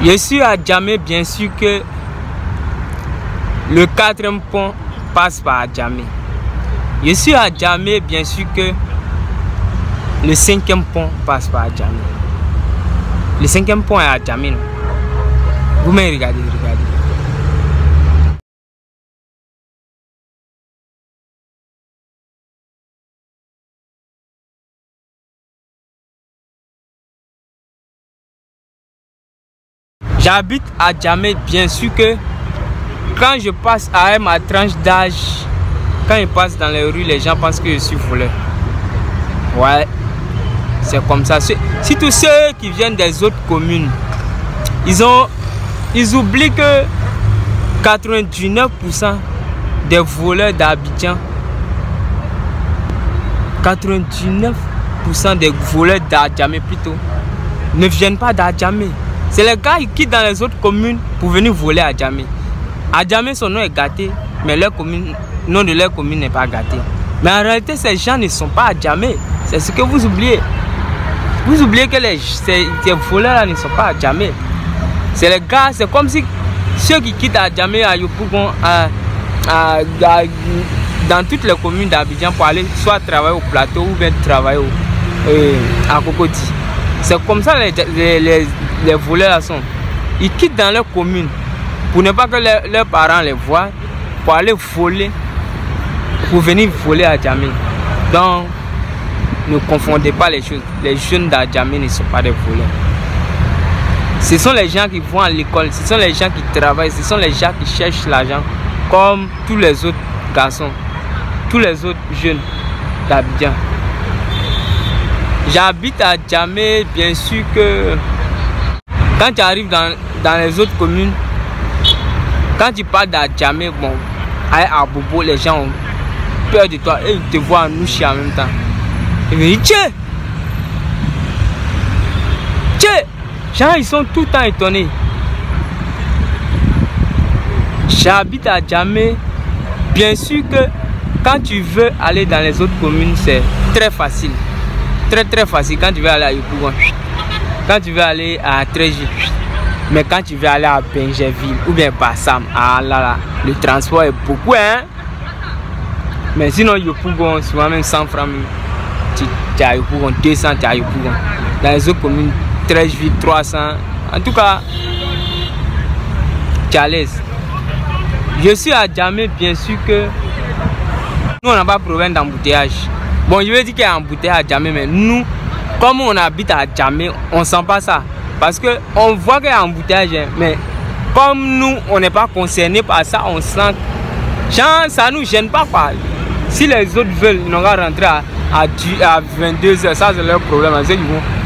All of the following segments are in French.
Je suis à Djamé, bien sûr que le 4e pont passe par Djamé. Je suis à Djamé, bien sûr que le 5e pont passe par Djamé. Le 5e pont est à Djamé. Vous me regardez, regardez. J'habite à Djamé, bien sûr que quand je passe à ma tranche d'âge, quand je passe dans les rues, les gens pensent que je suis voleur. Ouais, c'est comme ça. Si tous ceux qui viennent des autres communes, ils oublient que 99% des voleurs d'Abidjan, 99% des voleurs d'Adjamé plutôt, ne viennent pas d'Adjamé. C'est les gars qui quittent dans les autres communes pour venir voler à Djamé. À Djamé, son nom est gâté, mais le nom de leur commune n'est pas gâté. Mais en réalité, ces gens ne sont pas à Djamé. C'est ce que vous oubliez. Vous oubliez que ces voleurs-là ne sont pas à Djamé. C'est les gars, c'est comme si ceux qui quittent à Djamé, à Yopougon, dans toutes les communes d'Abidjan pour aller soit travailler au plateau ou bien travailler à Cocody. C'est comme ça les voleurs là sont. Ils quittent dans leur commune pour ne pas que leurs parents les voient, pour aller voler, pour venir voler à Djamé. Donc, ne confondez pas les choses. Les jeunes d'Adjamé ne sont pas des voleurs. Ce sont les gens qui vont à l'école, ce sont les gens qui travaillent, ce sont les gens qui cherchent l'argent, comme tous les autres garçons, tous les autres jeunes d'Abidjan. J'habite à Djamé, bien sûr que quand tu arrives dans les autres communes, quand tu parles d'Adjamé, bon, à Bobo, les gens ont peur de toi et ils te voient en Nouchi en même temps. Ils me disent, tiens, gens, ils sont tout le temps étonnés. J'habite à Djamé, bien sûr que quand tu veux aller dans les autres communes, c'est très facile. Très facile quand tu veux aller à Yopougon, quand tu veux aller à Tréji, mais quand tu veux aller à Benjerville ou bien Bassam, ah là, le transport est beaucoup, hein. Mais sinon Yopougon, souvent même 100 francs, tu as Yopougon, 200 tu as Yopougon. Dans les autres communes, Tréji, 300, en tout cas, tu es à l'aise. Je suis à Djamé, bien sûr que nous on n'a pas de problème d'embouteillage. Bon, je veux dire qu'il y a un embouteillage à Djamé, mais nous, comme on habite à Djamé, on ne sent pas ça. Parce qu'on voit qu'il y a un embouteillage, mais comme nous, on n'est pas concernés par ça, on sent. Genre, ça ne nous gêne pas, quoi. Si les autres veulent, ils n'ont qu'à rentrer à 22h, ça c'est leur problème.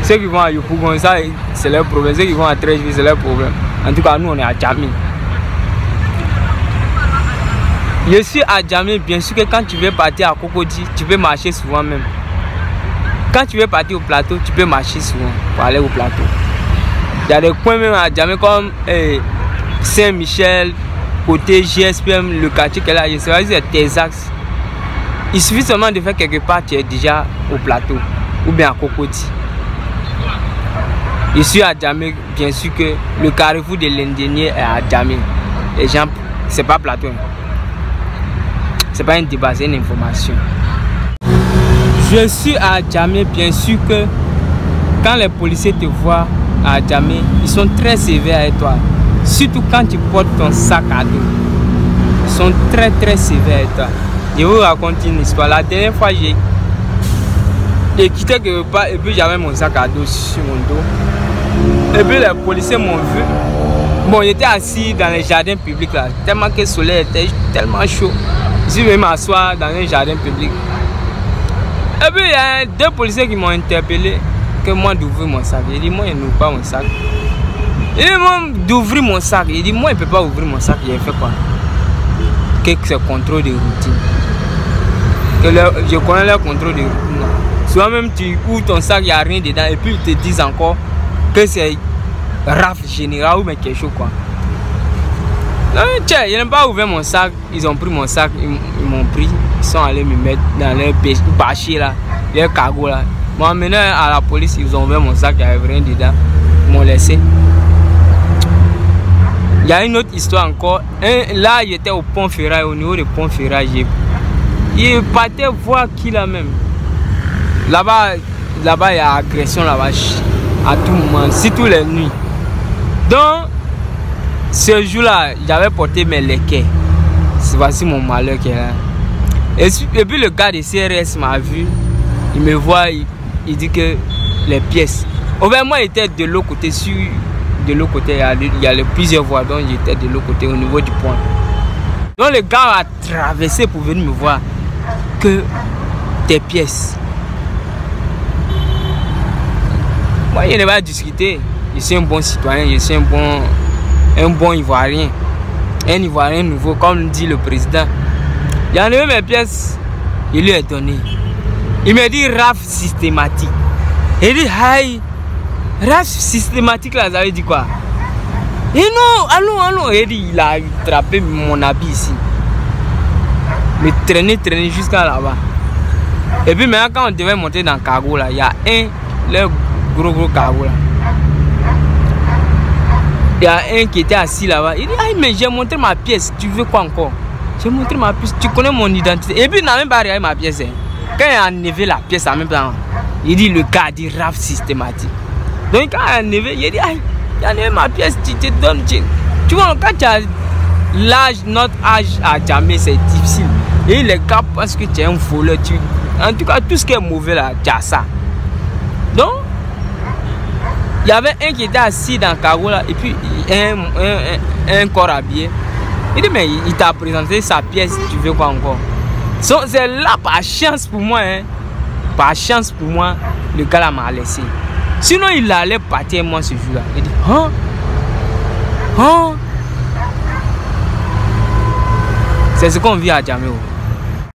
Ceux qui vont à Yopougon, ça c'est leur problème. Ceux qui vont à Tréjville, c'est leur problème. En tout cas, nous, on est à Djamé. Je suis à Djamé, bien sûr que quand tu veux partir à Cocody, tu peux marcher souvent même. Quand tu veux partir au plateau, tu peux marcher souvent pour aller au plateau. Il y a des coins même à Djamé comme Saint-Michel, côté GSPM, le quartier qu'elle a, je sais pas si c'est tes axes. Il suffit seulement de faire quelque part, tu es déjà au plateau ou bien à Cocody. Je suis à Djamé, bien sûr que le carrefour de l'Indénier est à Djamé. Les gens, c'est pas plateau. C'est pas un débat, c'est une information. Je suis à Djamé, bien sûr que quand les policiers te voient à Djamé, ils sont très sévères avec toi. Surtout quand tu portes ton sac à dos. Ils sont très sévères avec toi. Je vais vous raconter une histoire. La dernière fois, j'ai quitté quelque part et puis j'avais mon sac à dos sur mon dos. Et puis les policiers m'ont vu. Bon, j'étais assis dans les jardins publics là, tellement que le soleil était tellement chaud. Je vais m'asseoir dans un jardin public. Et puis il y a 2 policiers qui m'ont interpellé que moi d'ouvrir mon sac. J'ai dit moi je n'ouvre pas mon sac. Il dit moi d'ouvrir mon sac. Il dit moi je ne peux pas ouvrir mon sac. J'ai fait quoi? Que c'est contrôle de routine. Je connais le contrôle de routine. Souvent même tu ouvres ton sac, il n'y a rien dedans. Et puis ils te disent encore que c'est rafle général ou mais quelque chose quoi. Non, tiens, ils n'ont pas ouvert mon sac, ils ont pris mon sac, ils m'ont pris, ils sont allés me mettre dans leur bâcher là, leur cargo là. Moi, maintenant à la police, ils ont ouvert mon sac, il n'y avait rien dedans, ils m'ont laissé. Il y a une autre histoire encore. Là, il était au pont Ferraille, au niveau du pont Ferraille. Il partait voir qui là même. Là-bas, il y a agression là-bas à tout moment, surtout les nuits. Donc, ce jour-là, j'avais porté mes léquets. Voici mon malheur qui est là. Et puis le gars de CRS m'a vu. Il me voit, il dit que les pièces. Au fait, moi, j'étais de l'autre côté, de l'autre côté, il y a plusieurs voies, donc j'étais de l'autre côté, au niveau du pont. Donc le gars a traversé pour venir me voir que tes pièces. Moi, il ne va pas discuter. Je suis un bon citoyen, je suis un bon Ivoirien. Un Ivoirien nouveau, comme dit le président. Il a enlevé mes pièces, il lui a donné. Il me dit raf systématique. Il dit aïe, raf systématique là, ça veut dire quoi? Et non, allons. Il dit il a attrapé mon habit ici. Me traîner jusqu'à là-bas. Et puis maintenant quand on devait monter dans le cargo là, il y a le gros cargo là. Il y a un qui était assis là-bas. Il dit aïe, mais j'ai montré ma pièce, tu veux quoi encore? J'ai montré ma pièce, tu connais mon identité. Et puis il n'a même pas regardé ma pièce. Quand il a enlevé la pièce en même temps, il dit le gars dit raf systématique. Donc quand il a enlevé, il dit aïe, il a enlevé ma pièce, tu te donnes. Tu vois, quand tu as l'âge, notre âge à jamais, c'est difficile. Et les gars pensent que tu es un voleur. En tout cas, tout ce qui est mauvais là, tu as ça. Donc, il y avait un qui était assis dans le cargo là, et puis un corps habillé. Il dit, mais il t'a présenté sa pièce, tu veux quoi encore? C'est là, par chance pour moi, hein. Par chance pour moi, le gars là m'a laissé. Sinon, il allait partir moi ce jour-là. Il dit, c'est ce qu'on vit à Djamé.